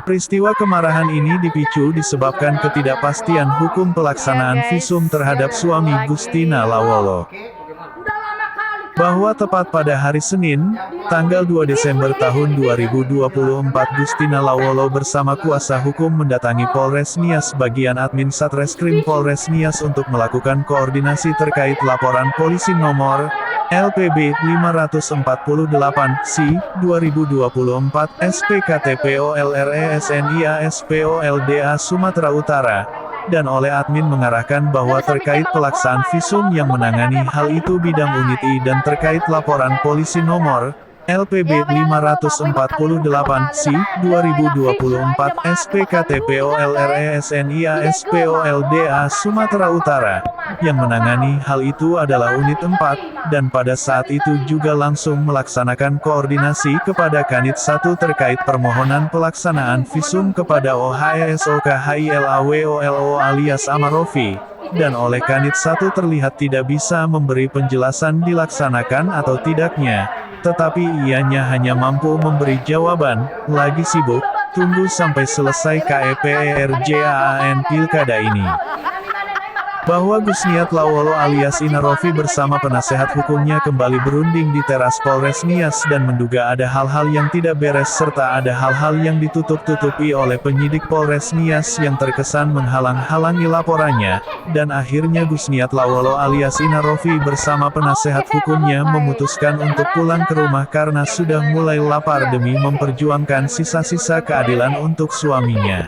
Peristiwa kemarahan ini dipicu disebabkan ketidakpastian hukum pelaksanaan visum terhadap suami Gustina Lawolo. Bahwa tepat pada hari Senin, tanggal 2 Desember tahun 2024 Gustina Lawolo bersama kuasa hukum mendatangi Polres Nias bagian admin Satreskrim Polres Nias untuk melakukan koordinasi terkait laporan polisi nomor LPB 548-C 2024 SPKTPOLRESNIASPOLDA Sumatera Utara, dan oleh admin mengarahkan bahwa terkait pelaksanaan visum yang menangani hal itu bidang unit I dan terkait laporan polisi nomor LPB 548-C 2024 SPKTPOLRESNIASPOLDA Sumatera Utara, yang menangani hal itu adalah unit 4, dan pada saat itu juga langsung melaksanakan koordinasi kepada Kanit 1 terkait permohonan pelaksanaan visum kepada OHESOKHILAWOLO alias Amarofi, dan oleh Kanit 1 terlihat tidak bisa memberi penjelasan dilaksanakan atau tidaknya, tetapi ianya hanya mampu memberi jawaban, lagi sibuk, tunggu sampai selesai KEPERJAAN Pilkada ini. Bahwa Gusniat Lawolo alias Inarofi bersama penasehat hukumnya kembali berunding di teras Polres Nias dan menduga ada hal-hal yang tidak beres serta ada hal-hal yang ditutup-tutupi oleh penyidik Polres Nias yang terkesan menghalang-halangi laporannya, dan akhirnya Gusniat Lawolo alias Inarofi bersama penasehat hukumnya memutuskan untuk pulang ke rumah karena sudah mulai lapar demi memperjuangkan sisa-sisa keadilan untuk suaminya.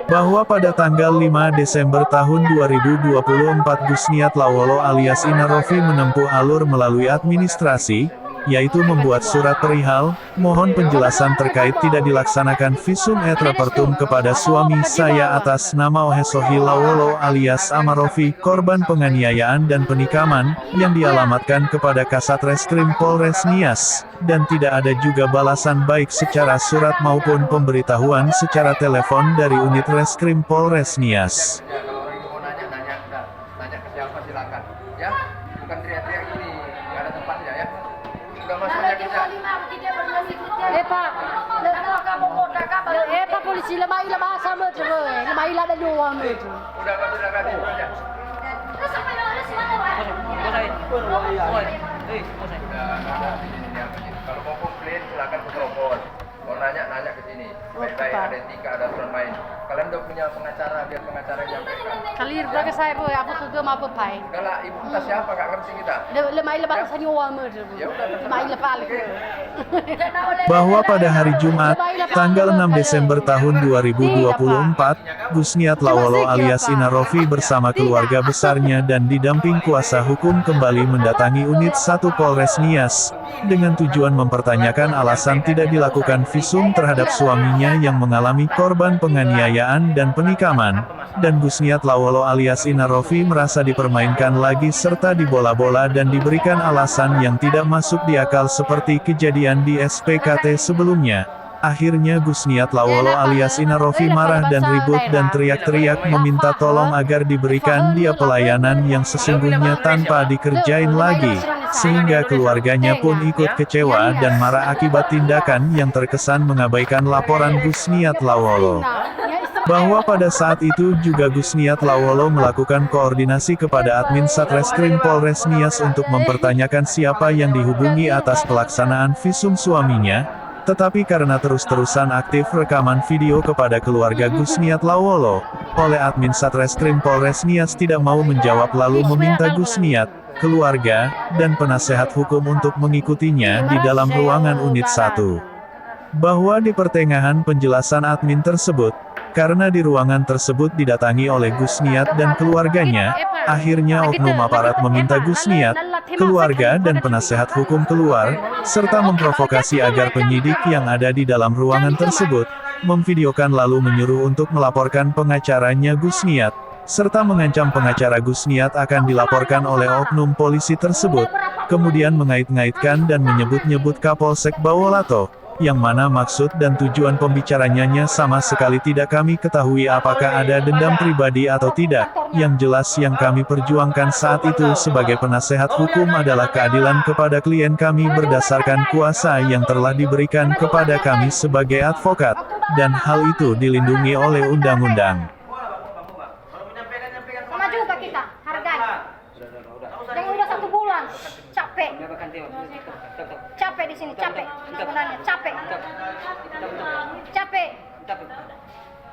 Bahwa pada tanggal 5 Desember tahun 2024 Gusniat Lawolo alias Inarofi menempuh alur melalui administrasi, yaitu membuat surat perihal, mohon penjelasan terkait tidak dilaksanakan visum et repertum kepada suami saya atas nama Ohesohi Lawolo alias Amarofi, korban penganiayaan dan penikaman, yang dialamatkan kepada Kasat Reskrim Polres Nias, dan tidak ada juga balasan baik secara surat maupun pemberitahuan secara telepon dari unit Reskrim Polres Nias. Nanya ke siapa silakan, ya, bukan teriak-teriak ini, nggak ada tempatnya ya. Sudah masuknya kerja. Pak polisi lemai lah bahasa mereka, lemai lah ada dua mereka. Udah kasih itu aja. Kalau mau komplain silakan ke telepon. Mau nanya ke sini. Baik-baik, ada etika, ada aturan main. Kalian udah punya pengacara, biar pengacara yang menyampaikan. Kalir belakang saya boy, aku tuh apa pai? Enggak lah, ibu kita siapa, nggak ngerti kita. Lemai lah bahasa nyawa mereka. Ya udah, Lemai lah palik. Bahwa pada hari Jumat, tanggal 6 Desember tahun 2024, Gusniat Lawolo alias Inarofi bersama keluarga besarnya dan didamping kuasa hukum kembali mendatangi unit 1 Polres Nias, dengan tujuan mempertanyakan alasan tidak dilakukan visum terhadap suaminya yang mengalami korban penganiayaan dan penikaman, dan Gusniat Lawolo alias Inarofi merasa dipermainkan lagi serta dibola-bola dan diberikan alasan yang tidak masuk di akal seperti kejadian di SPKT sebelumnya. Akhirnya Gusniat Lawolo alias Inarofi marah dan ribut dan teriak-teriak meminta tolong agar diberikan dia pelayanan yang sesungguhnya tanpa dikerjain lagi, sehingga keluarganya pun ikut kecewa dan marah akibat tindakan yang terkesan mengabaikan laporan Gusniat Lawolo. Bahwa pada saat itu juga Gusniat Lawolo melakukan koordinasi kepada admin Satreskrim Polres Nias untuk mempertanyakan siapa yang dihubungi atas pelaksanaan visum suaminya, tetapi karena terus-terusan aktif rekaman video kepada keluarga Gusniat Lawolo, oleh admin Satreskrim Polres Nias tidak mau menjawab lalu meminta Gusniat, keluarga, dan penasehat hukum untuk mengikutinya di dalam ruangan unit 1. Bahwa di pertengahan penjelasan admin tersebut, karena di ruangan tersebut didatangi oleh Gusniat dan keluarganya, akhirnya oknum aparat meminta Gusniat, keluarga dan penasehat hukum keluar, serta memprovokasi agar penyidik yang ada di dalam ruangan tersebut, memvideokan lalu menyuruh untuk melaporkan pengacaranya Gusniat, serta mengancam pengacara Gusniat akan dilaporkan oleh oknum polisi tersebut, kemudian mengait-ngaitkan dan menyebut-nyebut Kapolsek Bawolato, yang mana maksud dan tujuan pembicaranya sama sekali tidak kami ketahui apakah ada dendam pribadi atau tidak. Yang jelas yang kami perjuangkan saat itu sebagai penasehat hukum adalah keadilan kepada klien kami berdasarkan kuasa yang telah diberikan kepada kami sebagai advokat, dan hal itu dilindungi oleh undang-undang. Sama juga kita, hargai. Yang udah 1 bulan, capek. Capek di sini, capek. Sebenarnya capek. Capek.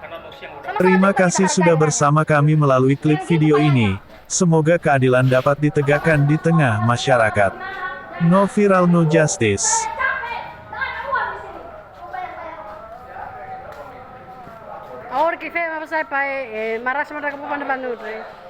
Sama-sama Terima juga kita kasih sudah hargai. bersama kami melalui klip video ini. Semoga keadilan dapat ditegakkan di tengah masyarakat. No viral, no justice. Ahora que fue, vamos a ir para Marras, Marras, Marras, Marras, Marras,